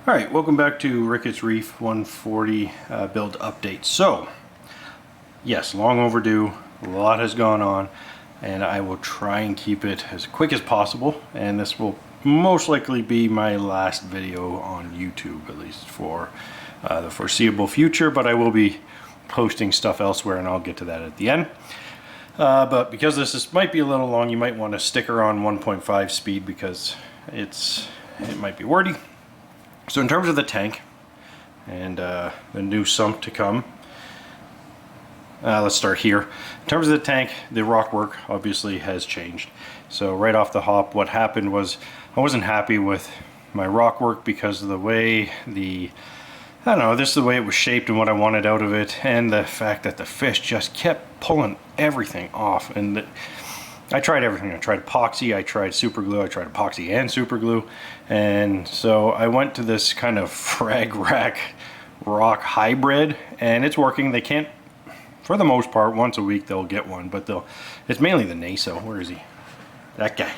Alright, welcome back to Rickets Reef 140 build update. So, yes, long overdue, a lot has gone on, and I will try and keep it as quick as possible, and this will most likely be my last video on YouTube, at least for the foreseeable future, but I will be posting stuff elsewhere, and I'll get to that at the end. But because this might be a little long, you might want to stick around 1.5 speed because it might be wordy. So in terms of the tank and the new sump to come, let's start here. In terms of the tank, the rock work obviously has changed. So right off the hop, what happened was I wasn't happy with my rock work because of the way this is the way it was shaped and what I wanted out of it, and the fact that the fish just kept pulling everything off. And I tried everything. I tried epoxy, I tried super glue, I tried epoxy and super glue, and so I went to this kind of frag rack rock hybrid, and it's working. They can't, for the most part, once a week they'll get one, but it's mainly the Naso. Where is he? That guy.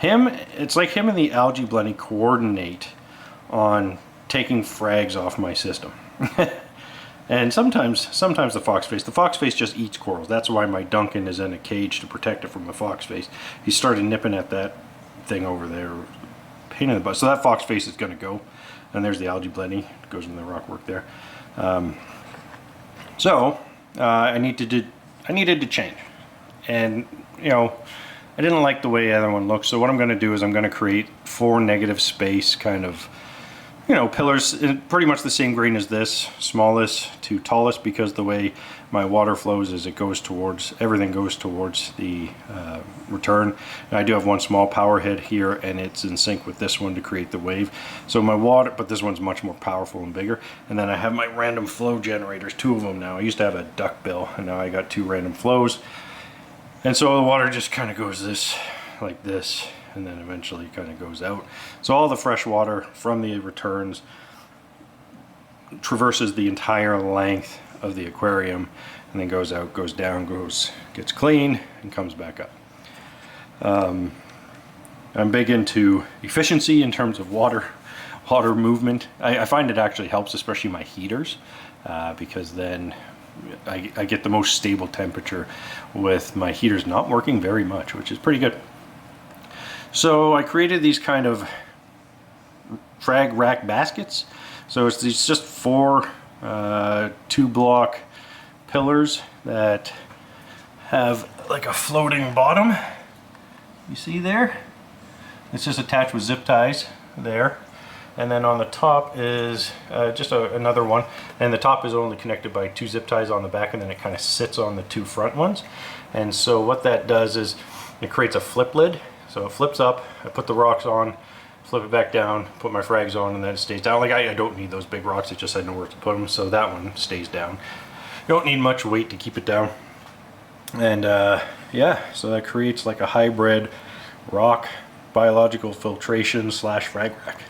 It's like him and the Algae Blending coordinate on taking frags off my system. And sometimes the fox face just eats corals. That's why my Duncan is in a cage to protect it from the fox face. He started nipping at that thing over there, pain in the butt. So that fox face is going to go, and there's the algae blending. It goes in the rock work there. I needed to change, and I didn't like the way the other one looked. So what I'm going to do is I'm going to create 4 negative space kind of pillars, pretty much the same grain as this, smallest to tallest, because the way my water flows is everything goes towards the return. And I do have one small power head here, and it's in sync with this one to create the wave. So my water, but this one's much more powerful and bigger. And then I have my random flow generators, 2 of them now. I used to have a duckbill, and now I got 2 random flows. And so the water just kind of goes like this, and then eventually kind of goes out. So all the fresh water from the returns traverses the entire length of the aquarium, and then goes out, goes down, gets cleaned, and comes back up. I'm big into efficiency in terms of water movement. I find it actually helps, especially my heaters, because then I get the most stable temperature with my heaters not working very much, which is pretty good. So I created these kind of frag rack baskets. So it's just 4 2-block pillars that have like a floating bottom. You see there? It's just attached with zip ties there. And then on the top is just another one. And the top is only connected by 2 zip ties on the back, and then it kind of sits on the 2 front ones. And so what that does is it creates a flip lid. So it flips up, I put the rocks on, flip it back down, put my frags on, and then it stays down. Like I don't need those big rocks, it just I know where to put them, so that one stays down. You don't need much weight to keep it down. And yeah, so that creates like a hybrid rock biological filtration / frag rack.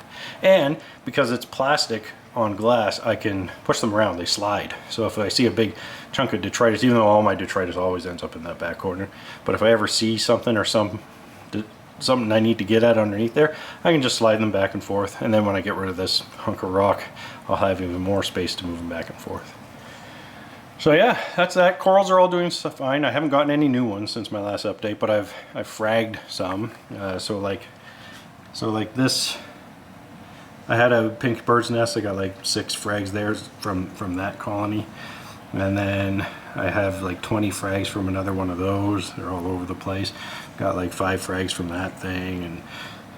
And because it's plastic on glass, I can push them around, they slide. So if I see a big chunk of detritus, even though all my detritus always ends up in that back corner, but if I ever see something or something I need to get at underneath there, I can just slide them back and forth, and then when I get rid of this hunk of rock, I'll have even more space to move them back and forth. So yeah, that's that. Corals are all doing fine. I haven't gotten any new ones since my last update, but I've fragged some. So like this, I had a pink bird's nest. I got like 6 frags there from that colony, and then I have like 20 frags from another one of those. They're all over the place. Got like 5 frags from that thing, and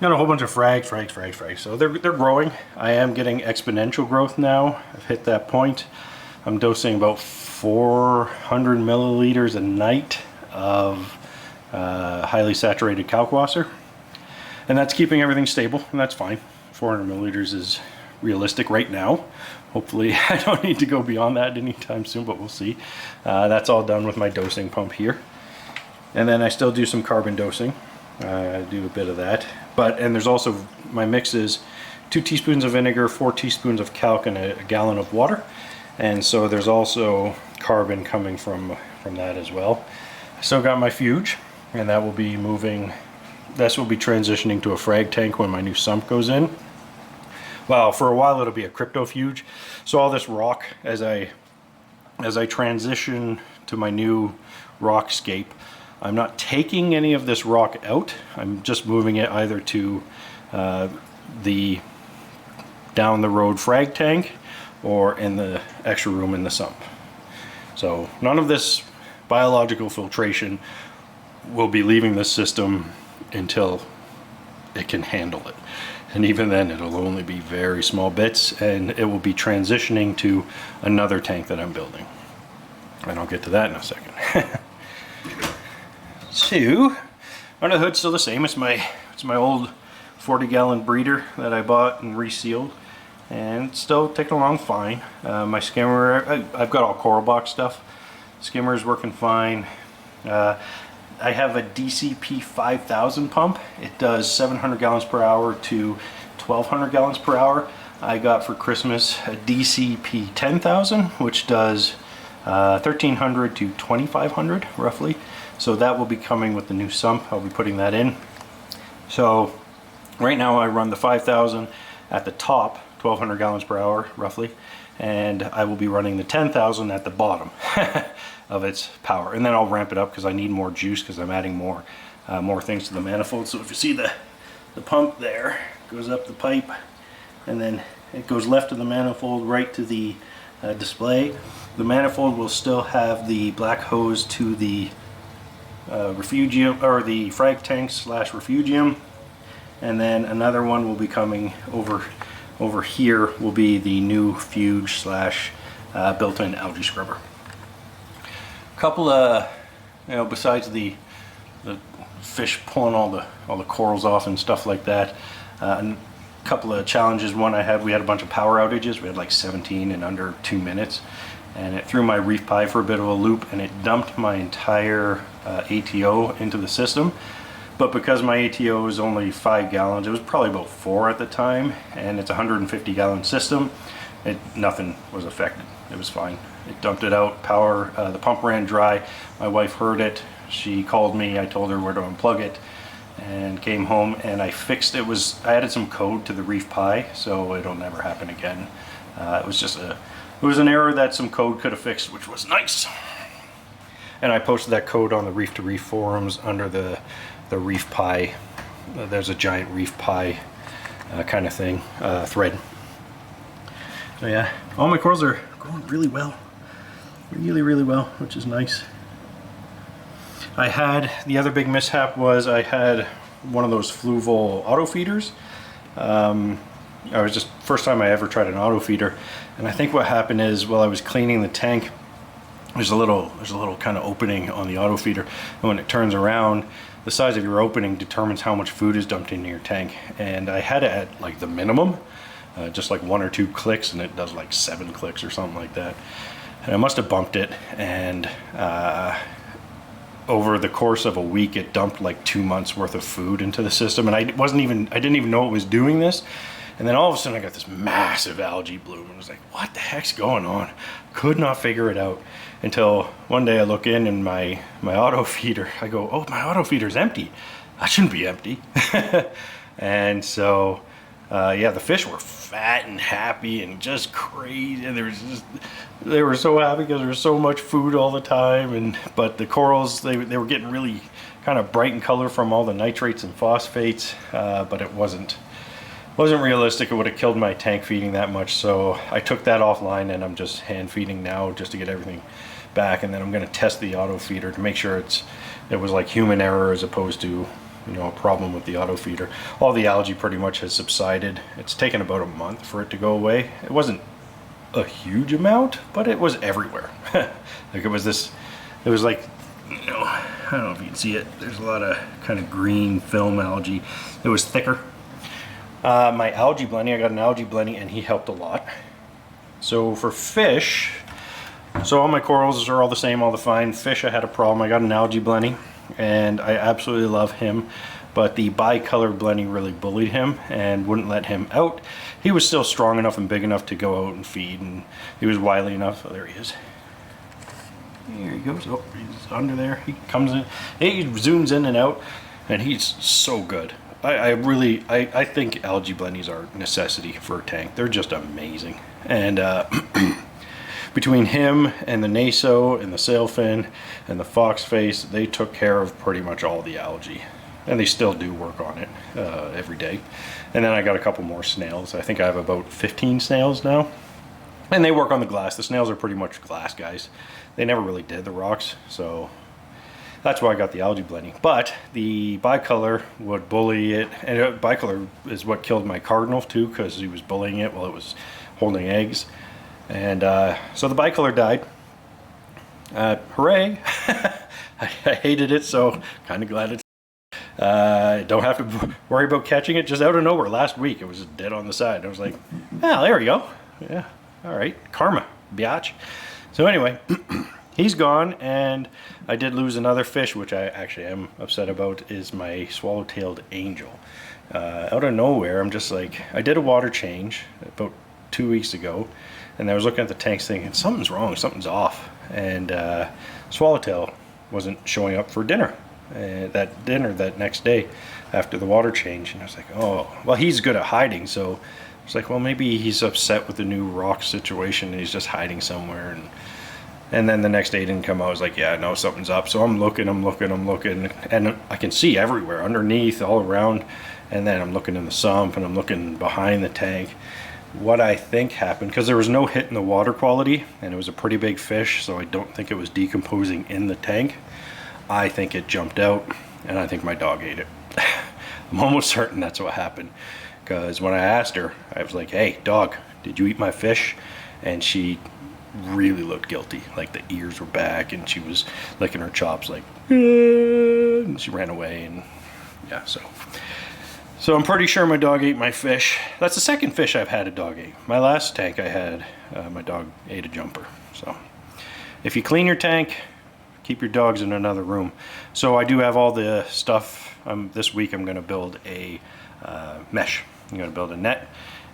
got a whole bunch of frags. So they're growing. I am getting exponential growth now. I've hit that point. I'm dosing about 400 milliliters a night of highly saturated kalkwasser, and that's keeping everything stable, and that's fine. 400 milliliters is realistic right now. Hopefully I don't need to go beyond that anytime soon, but we'll see. That's all done with my dosing pump here. And then I still do some carbon dosing. I do a bit of that. And there's also, my mix is 2 teaspoons of vinegar, 4 teaspoons of calc, and a gallon of water. And so there's also carbon coming from that as well. I still got my fuge, and that will be moving. This will be transitioning to a frag tank when my new sump goes in. well, for a while it'll be a cryptofuge. So all this rock, as I transition to my new rockscape, I'm not taking any of this rock out. I'm just moving it either to the down the road frag tank or in the extra room in the sump. So none of this biological filtration will be leaving this system until it can handle it. And even then it'll only be very small bits, and it will be transitioning to another tank that I'm building. And I'll get to that in a second. So, under the hood's still the same. It's my old 40-gallon breeder that I bought and resealed, and it's still ticking along fine. My skimmer, I've got all coral box stuff. Skimmer is working fine. I have a DCP 5000 pump. It does 700 gallons per hour to 1200 gallons per hour. I got for Christmas a DCP 10,000, which does 1300 to 2500 roughly. So that will be coming with the new sump. I'll be putting that in. So right now I run the 5000 at the top, 1200 gallons per hour roughly, and I will be running the 10,000 at the bottom of its power, and then I'll ramp it up because I need more juice because I'm adding more things to the manifold. So if you see the pump there goes up the pipe, and then it goes left of the manifold right to the display. The manifold will still have the black hose to the refugium, or the frag tank slash refugium, and then another one will be coming over here will be the new fuge slash built-in algae scrubber. Couple of, besides the fish pulling all the corals off and stuff like that, a couple of challenges. One, we had a bunch of power outages. We had like 17 in under 2 minutes, and it threw my reef pie for a bit of a loop, and it dumped my entire ATO into the system. But because my ATO is only 5 gallons, it was probably about 4 at the time, and it's a 150 gallon system, nothing was affected. It was fine. It dumped it out. The pump ran dry. My wife heard it. She called me. I told her where to unplug it, and came home, and I fixed it. I added some code to the reef pie, so it'll never happen again. It was an error that some code could have fixed, which was nice. And I posted that code on the Reef to Reef forums under the reef pie. There's a giant reef pie kind of thing thread. So yeah, all my corals are growing really well. Really well, which is nice. The other big mishap was I had one of those Fluval auto feeders. First time I ever tried an auto feeder, and I think what happened is while I was cleaning the tank, there's a little kind of opening on the auto feeder, and when it turns around, the size of your opening determines how much food is dumped into your tank. And I had it at like the minimum, just like 1 or 2 clicks, and it does like 7 clicks or something like that. And I must have bumped it, and over the course of a week it dumped like 2 months worth of food into the system, and I didn't even know it was doing this. And then all of a sudden I got this massive algae bloom, and I was like, what the heck's going on? Could not figure it out until one day I look in my auto feeder. I go, oh, my auto feeder's empty. That shouldn't be empty. And so yeah, the fish were fat and happy and just crazy, and they were so happy because there was so much food all the time. But the corals, they were getting really kind of bright in color from all the nitrates and phosphates, but it wasn't realistic. It would have killed my tank feeding that much, so I took that offline, and I'm just hand feeding now just to get everything back. And then I'm going to test the auto feeder to make sure it was like human error as opposed to a problem with the auto feeder. All the algae pretty much has subsided. It's taken about a month for it to go away. It wasn't a huge amount, but it was everywhere. Like it was like, I don't know if you can see it, there's a lot of kind of green film algae. It was thicker. My algae blending, I got an algae blending, and he helped a lot. So for fish, so all my corals are all the same, all the fine. Fish, I had a problem. I got an algae blending, and I absolutely love him, but the bicolor blending really bullied him and wouldn't let him out. He was still strong enough and big enough to go out and feed, and he was wily enough. Oh, there he is. Here he goes. Oh, he's under there. He comes in. He zooms in and out, and he's so good. I think algae blennies are a necessity for a tank. They're just amazing. And between him and the naso and the sailfin and the foxface, they took care of pretty much all the algae. And they still do work on it every day. And then I got a couple more snails. I think I have about 15 snails now. And they work on the glass. The snails are pretty much glass guys. They never really did the rocks, so that's why I got the algae blending. But the bicolor would bully it, and bicolor is what killed my cardinal too, because he was bullying it while it was holding eggs. And so the bicolor died. Hooray! I hated it, so kind of glad it's don't have to worry about catching it. Just out of nowhere last week, it was just dead on the side. I was like, oh, there we go. Yeah, all right, karma, biatch. So anyway, he's gone, and I did lose another fish, which I actually am upset about, is my swallow-tailed angel. Out of nowhere, I'm just like, I did a water change about 2 weeks ago, and I was looking at the tanks thinking, something's wrong, something's off. And swallowtail wasn't showing up for dinner. That next day after the water change, and I was like, oh, well, he's good at hiding, so it's like, well, maybe he's upset with the new rock situation and he's just hiding somewhere. And then the next day didn't come out. I was like, yeah, no, something's up. So I'm looking, and I can see everywhere, underneath, all around. And then I'm looking in the sump, and I'm looking behind the tank. What I think happened, because there was no hit in the water quality, and it was a pretty big fish, so I don't think it was decomposing in the tank. I think it jumped out, and I think my dog ate it. I'm almost certain that's what happened. Because when I asked her, I was like, hey, dog, did you eat my fish? And she really looked guilty. Like the ears were back, and she was licking her chops like, and she ran away. And yeah, so I'm pretty sure my dog ate my fish. That's the second fish I've had a dog eat. My last tank I had, my dog ate a jumper. So if you clean your tank, keep your dogs in another room. So I do have all the stuff. This week I'm going to build a mesh. I'm going to build a net,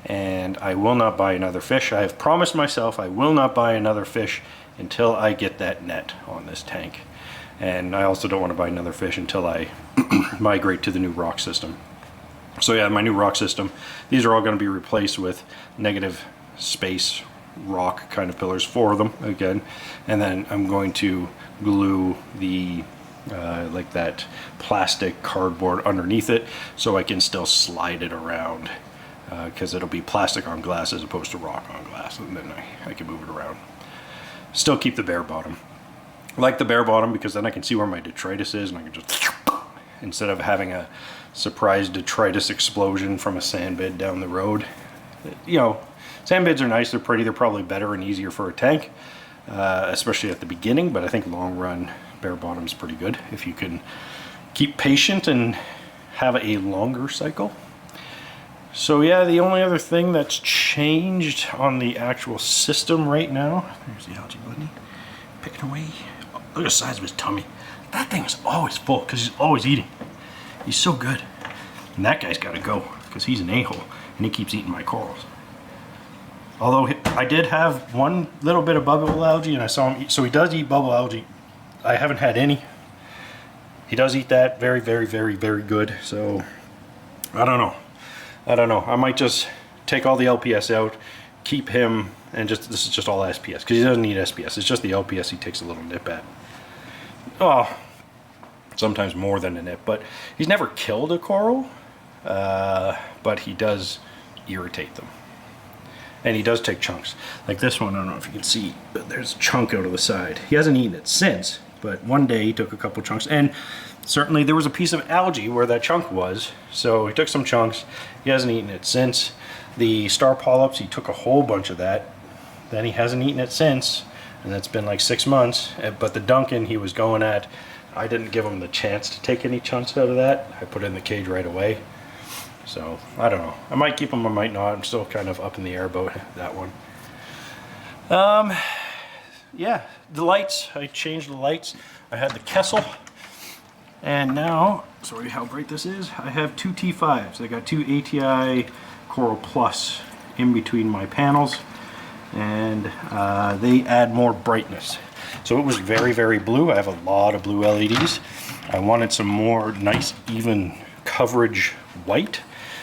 and I will not buy another fish. I have promised myself I will not buy another fish until I get that net on this tank. And I also don't want to buy another fish until I migrate to the new rock system. So yeah, my new rock system, these are all going to be replaced with negative space rock kind of pillars, 4 of them again. And then I'm going to glue the like that plastic cardboard underneath it, so I can still slide it around, because it'll be plastic on glass as opposed to rock on glass, and then I can move it around. Still keep the bare bottom. I like the bare bottom because then I can see where my detritus is, and I can just, instead of having a surprise detritus explosion from a sand bed down the road. You know, sand beds are nice, they're pretty, they're probably better and easier for a tank, especially at the beginning, but I think long run bare bottom's pretty good if you can keep patient and have a longer cycle. So yeah, the only other thing that's changed on the actual system right now, there's the algae bunny picking away. Oh, look at the size of his tummy. That thing is always full because he's always eating. He's so good. And that guy's got to go because he's an a-hole and he keeps eating my corals. Although I did have one little bit of bubble algae, and I saw him eat, so he does eat bubble algae. I haven't had any. He does eat that very, very, very, very good. So I don't know. I might just take all the LPS out, keep him, and this is just all SPS, because he doesn't need SPS. It's just the LPS he takes a little nip at. Oh, sometimes more than a nip, but he's never killed a coral, but he does irritate them. And he does take chunks. Like this one, I don't know if you can see, but there's a chunk out of the side. He hasn't eaten it since, but one day he took a couple chunks, and certainly there was a piece of algae where that chunk was, so he took some chunks. He hasn't eaten it since. The star polyps, he took a whole bunch of that. Then he hasn't eaten it since, and that's been like 6 months. But the Duncan he was going at, I didn't give him the chance to take any chunks out of that. I put it in the cage right away. So, I don't know. I might keep them, I might not. I'm still kind of up in the air about that one. Yeah, the lights. I changed the lights. I had the Kessel. And now, sorry how bright this is, I have 2 T5s. I got 2 ATI Coral Plus in between my panels. And they add more brightness. So it was very, very blue. I have a lot of blue LEDs. I wanted some more nice, even coverage white.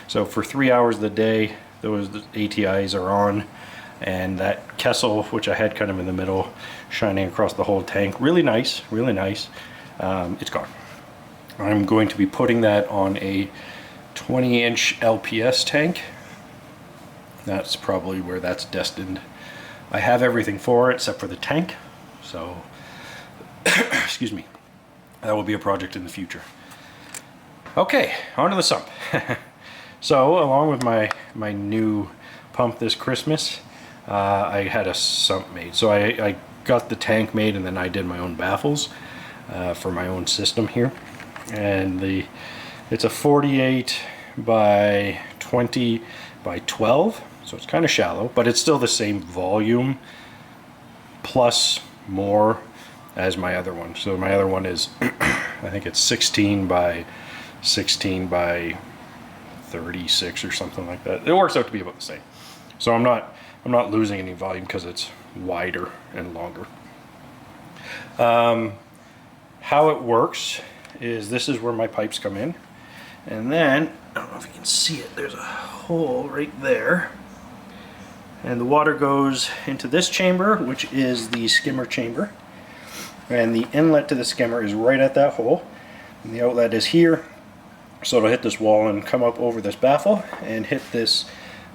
So for 3 hours of the day, those ATIs are on, and that Kessel, which I had kind of in the middle, shining across the whole tank, really nice, really nice. It's gone. I'm going to be putting that on a 20-inch LPS tank. That's probably where that's destined. I have everything for it except for the tank, so excuse me, that will be a project in the future. Okay, on to the sump. So along with my new pump this Christmas, I had a sump made. So I got the tank made, and then I did my own baffles for my own system here. And it's a 48 by 20 by 12, so it's kind of shallow, but it's still the same volume plus more as my other one. So my other one is I think it's 16 by 16 by 36 or something like that. It works out to be about the same. So I'm not losing any volume because it's wider and longer. How it works is this is where my pipes come in, and then I don't know if you can see it, there's a hole right there, and the water goes into this chamber, which is the skimmer chamber, and the inlet to the skimmer is right at that hole, and the outlet is here. So it'll hit this wall and come up over this baffle and hit this.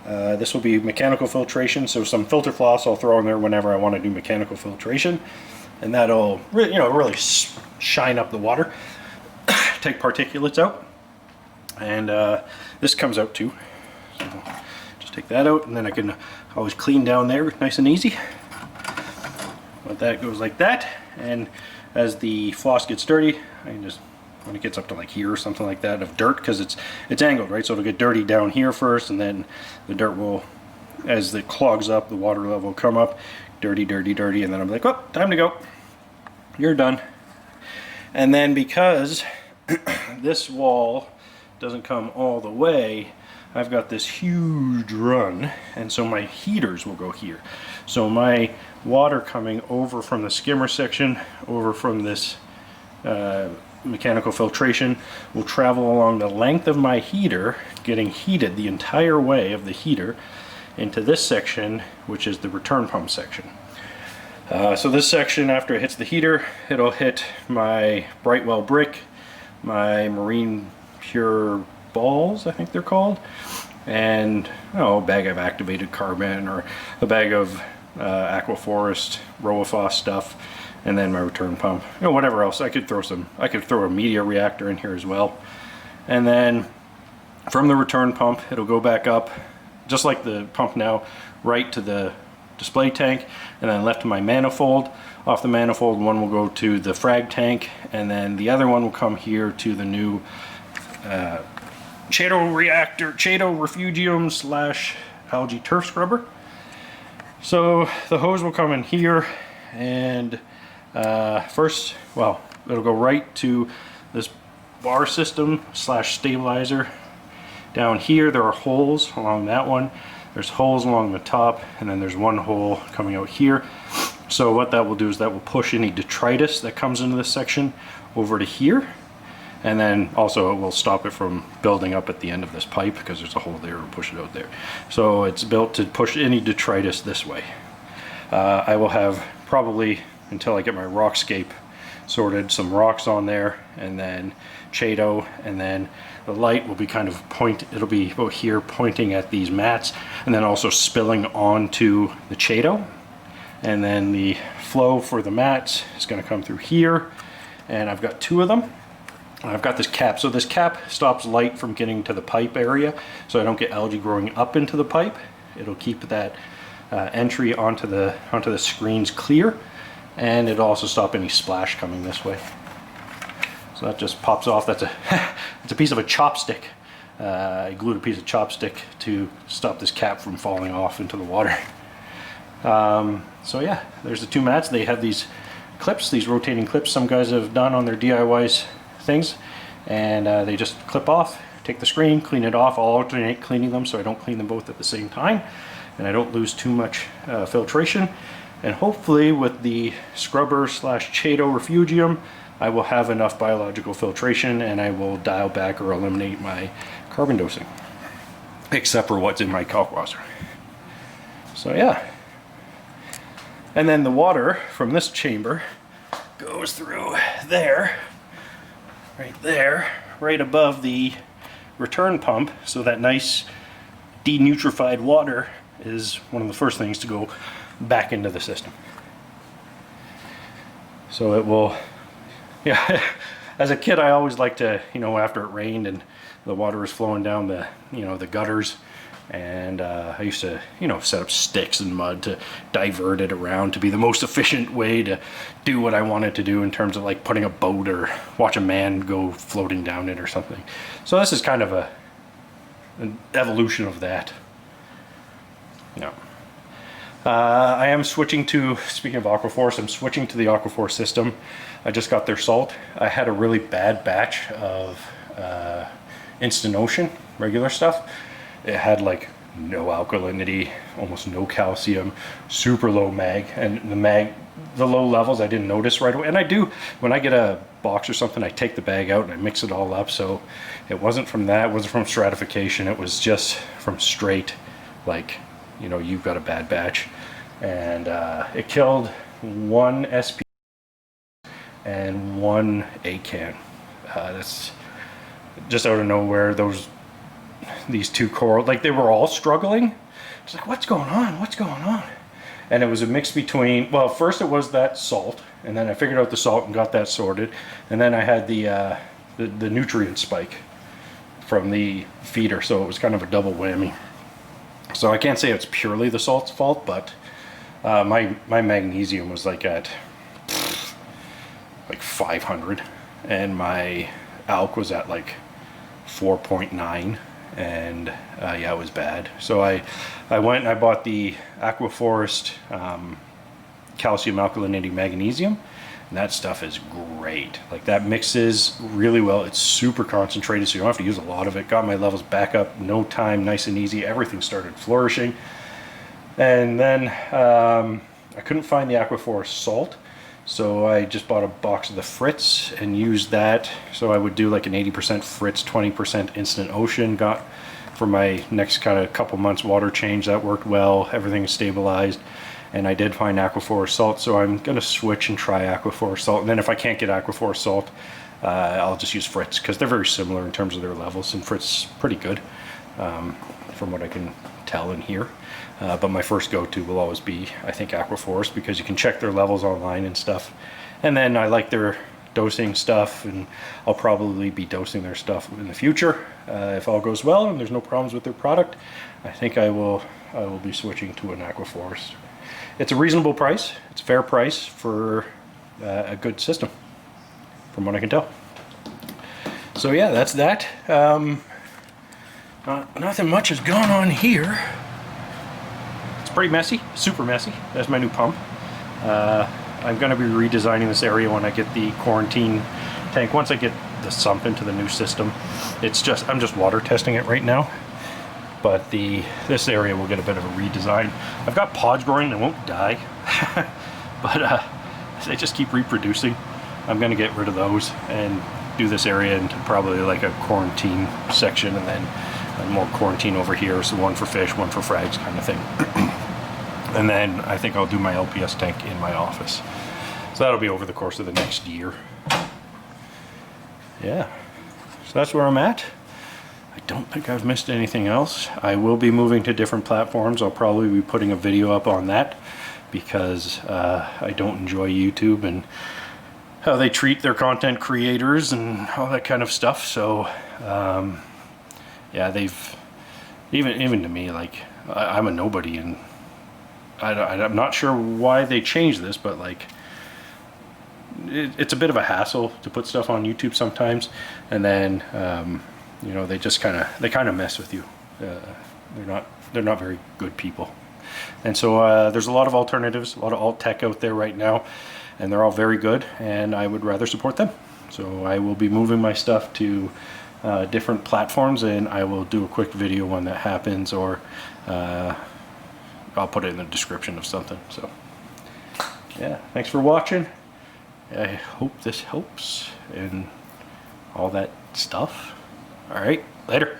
This will be mechanical filtration, so some filter floss I'll throw in there whenever I want to do mechanical filtration, and that'll really shine up the water, take particulates out, and this comes out too. So just take that out, and then I can always clean down there nice and easy. But that goes like that, and as the floss gets dirty, I can just, when it gets up to like here or something like that of dirt, because it's angled, right? So it'll get dirty down here first, and then the dirt will, as it clogs up, the water level will come up, dirty, dirty, dirty, and then I'm like, oh, time to go. You're done. And then because this wall doesn't come all the way, I've got this huge run, and so my heaters will go here. So my water coming over from the skimmer section, over from this mechanical filtration, will travel along the length of my heater, getting heated the entire way of the heater into this section, which is the return pump section. So this section, after it hits the heater, it'll hit my Brightwell brick, my Marine Pure balls, I think they're called, and a bag of activated carbon, or a bag of Aquaforest Rowaphos stuff, and then my return pump, whatever else. I could throw a media reactor in here as well. And then from the return pump, it'll go back up, just like the pump now, right to the display tank, and then left to my manifold. Off the manifold, one will go to the frag tank, and then the other one will come here to the new Chaeto reactor, Chaeto refugium / algae turf scrubber. So the hose will come in here, and first, well, it'll go right to this bar system / stabilizer. Down here there are holes along that one, there's holes along the top, and then there's one hole coming out here. So what that will do is that will push any detritus that comes into this section over to here, and then also it will stop it from building up at the end of this pipe, because there's a hole there to push it out there. So it's built to push any detritus this way. I will have, probably until I get my rockscape sorted, some rocks on there, and then Chaeto, and then the light will be kind of it'll be about here pointing at these mats, and then also spilling onto the Chaeto. And then the flow for the mats is going to come through here, and I've got two of them. I've got this cap, so this cap stops light from getting to the pipe area, so I don't get algae growing up into the pipe. It'll keep that entry onto the screens clear, and it'll also stop any splash coming this way. So that just pops off. That's it's a piece of a chopstick. I glued a piece of chopstick to stop this cap from falling off into the water. So yeah, there's the two mats. They have these clips, these rotating clips some guys have done on their DIYs things, and they just clip off, take the screen, clean it off. I'll alternate cleaning them so I don't clean them both at the same time, and I don't lose too much filtration. And hopefully with the scrubber / Chaeto refugium, I will have enough biological filtration and I will dial back or eliminate my carbon dosing, except for what's in my kalkwasser. So yeah. And then the water from this chamber goes through there, right above the return pump, so that nice denutrified water is one of the first things to go back into the system. So it will, yeah, as a kid I always liked to, you know, after it rained and the water was flowing down the, you know, the gutters, and I used to, you know, set up sticks and mud to divert it around to be the most efficient way to do what I wanted to do in terms of like putting a boat or watch a man go floating down it or something. So this is kind of an evolution of that. Yeah. I am switching to, speaking of Aquaforce, I'm switching to the Aquaforce system. I just got their salt. I had a really bad batch of Instant Ocean, regular stuff. It had like no alkalinity, almost no calcium, super low mag, and the low levels I didn't notice right away. And I do, when I get a box or something, I take the bag out and I mix it all up. So it wasn't from that, it wasn't from stratification, it was just from straight, like, you know, you've got a bad batch. And it killed one SP and one ACAN. That's just out of nowhere. These two coral, like they were all struggling. It's like, what's going on? What's going on? And it was a mix between, well, first it was that salt, and then I figured out the salt and got that sorted. And then I had the nutrient spike from the feeder, so it was kind of a double whammy. So I can't say it's purely the salt's fault, but my magnesium was like at like 500, and my alk was at like 4.9, and yeah, it was bad. So I went and I bought the Aquaforest calcium alkalinity magnesium, and that stuff is great. Like that mixes really well. It's super concentrated, so you don't have to use a lot of it. Got my levels back up, no time, nice and easy. Everything started flourishing. And then I couldn't find the Aquaforce salt, so I just bought a box of the Fritz and used that. So I would do like an 80% Fritz, 20% Instant Ocean. Got for my next kind of couple months water change. That worked well. Everything stabilized. And I did find Aquaforce salt, so I'm going to switch and try Aquaforce salt. And then if I can't get Aquaforce salt, I'll just use Fritz, because they're very similar in terms of their levels, and Fritz is pretty good from what I can tell and hear. But my first go-to will always be, I think, Aquaforce, because you can check their levels online and stuff. And then I like their dosing stuff, and I'll probably be dosing their stuff in the future. If all goes well and there's no problems with their product, I think I will be switching to an Aquaforce. It's a reasonable price. It's a fair price for a good system, from what I can tell. So yeah, that's that. Nothing much has gone on here. It's pretty messy, super messy. That's my new pump. I'm going to be redesigning this area when I get the quarantine tank. Once I get the sump into the new system, I'm just water testing it right now. But this area will get a bit of a redesign. I've got pods growing that won't die, but they just keep reproducing. I'm going to get rid of those and do this area into probably like a quarantine section, and then more quarantine over here, so one for fish, one for frags kind of thing. And then I think I'll do my LPS tank in my office. So that'll be over the course of the next year. Yeah, so that's where I'm at. I don't think I've missed anything else. I will be moving to different platforms. I'll probably be putting a video up on that, because I don't enjoy YouTube and how they treat their content creators and all that kind of stuff. So yeah, they've even to me, like, I'm a nobody, and I'm not sure why they changed this, but like it's a bit of a hassle to put stuff on YouTube sometimes, and then you know, they just kind of mess with you. They're not very good people. And so there's a lot of alternatives, a lot of alt tech out there right now, and they're all very good, and I would rather support them. So I will be moving my stuff to different platforms, and I will do a quick video when that happens, or I'll put it in the description of something. So yeah, thanks for watching. I hope this helps and all that stuff. All right, later.